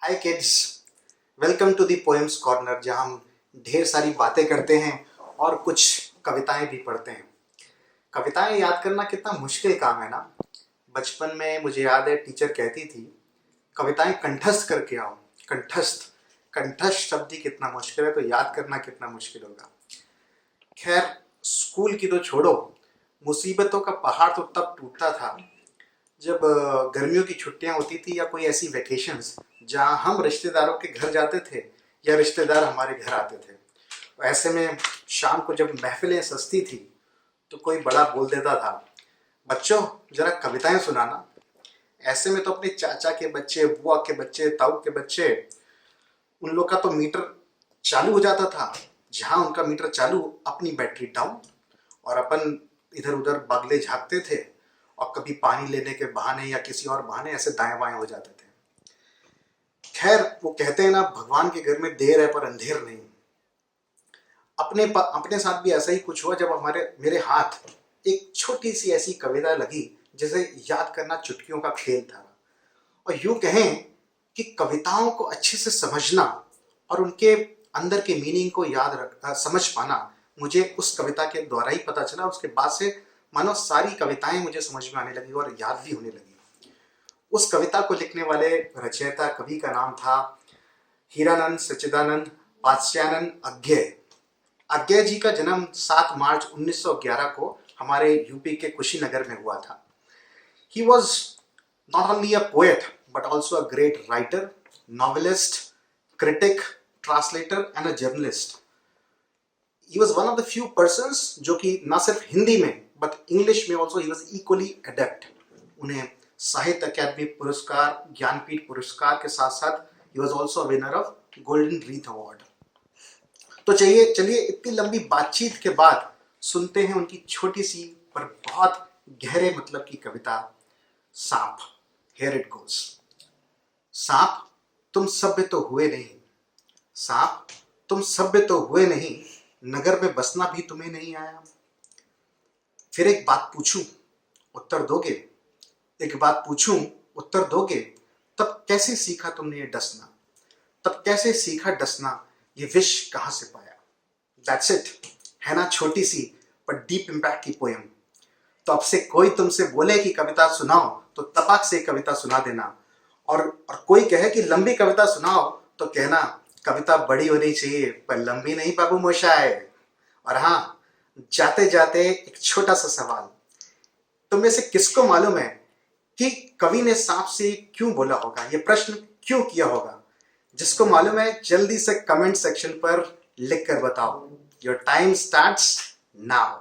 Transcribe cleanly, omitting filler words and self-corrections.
Hi kids, welcome to the poems corner, जहाँ हम ढेर सारी बातें करते हैं और कुछ कविताएं भी पढ़ते हैं। कविताएं याद करना कितना मुश्किल काम है ना। बचपन में मुझे याद है टीचर कहती थी कविताएं कंठस्थ करके आओ। कंठस्थ कंठस्थ शब्द ही कितना मुश्किल है, तो याद करना कितना मुश्किल होगा। खैर, स्कूल की तो छोड़ो, मुसीबतों का पहाड़ तो तब टूटता था जब गर्मियों की छुट्टियां होती थी या कोई ऐसी वेकेशंस जहां हम रिश्तेदारों के घर जाते थे या रिश्तेदार हमारे घर आते थे। ऐसे में शाम को जब महफिलें सजती थी तो कोई बड़ा बोल देता था, बच्चों जरा कविताएं सुनाना। ऐसे में तो अपने चाचा के बच्चे, बुआ के बच्चे, ताऊ के बच्चे, उन लोग का तो मीटर चालू हो जाता था। जहां उनका मीटर चालू, अपनी बैटरी डाउन, और अपन इधर उधर बगले झांकते थे और कभी पानी लेने के बहाने या किसी और बहाने ऐसे दाएं बाएं हो जाते थे। खैर, वो कहते हैं ना, भगवान के घर में देर है पर अंधेर नहीं। अपने साथ भी ऐसा ही कुछ हुआ जब मेरे हाथ एक छोटी सी ऐसी कविता लगी जिसे याद करना चुटकियों का खेल था। और यूं कहें कि कविताओं को अच्छे से समझना और उनके अंदर के मीनिंग को समझ पाना मुझे उस कविता के द्वारा ही पता चला। उसके बाद से मानो सारी कविताएं मुझे समझ में आने लगी और याद भी होने लगी। उस कविता को लिखने वाले रचयिता कवि का नाम था हीरानंद सच्चिदानंद पात्स्यानंद अज्ञेय। अज्ञेय जी का जन्म 7 मार्च 1911 को हमारे यूपी के कुशीनगर में हुआ था। He was not only a poet but also a great writer, novelist, critic, translator and a journalist. He was one of the few persons जो कि ना सिर्फ हिंदी में but इंग्लिश में also he was equally adept. उन्हें साहित्य अकादमी पुरस्कार, ज्ञानपीठ पुरस्कार के साथ साथ he was also a winner of golden wreath award. तो चलिए इतनी लंबी बातचीत के बाद सुनते हैं उनकी छोटी सी पर बहुत गहरे मतलब की कविता सांप। Here it goes. सांप, तुम सभ्य तो हुए नहीं। सांप, तुम सभ्य तो हुए नहीं, नगर में बसना भी तुम्हें नहीं आया। फिर एक बात पूछूं, उत्तर दोगे? एक बात पूछूं, उत्तर दोगे? तब कैसे सीखा तुमने ये डसना? तब कैसे सीखा डसना? ये विश कहां से पाया? That's it. है ना छोटी सी पर डीप इम्पैक्ट की पोएम। तो अब से कोई तुमसे बोले कि कविता सुनाओ तो तपाक से कविता सुना देना, और कोई कहे कि लंबी कविता सुनाओ तो कहना कविता बड़ी होनी चाहिए पर लंबी नहीं बाबू मोशाय। और हाँ, जाते जाते एक छोटा सा सवाल, तुम में से किसको मालूम है कि कवि ने सांप से क्यों बोला होगा, ये प्रश्न क्यों किया होगा? जिसको मालूम है जल्दी से कमेंट सेक्शन पर लिख कर बताओ। Your time starts now.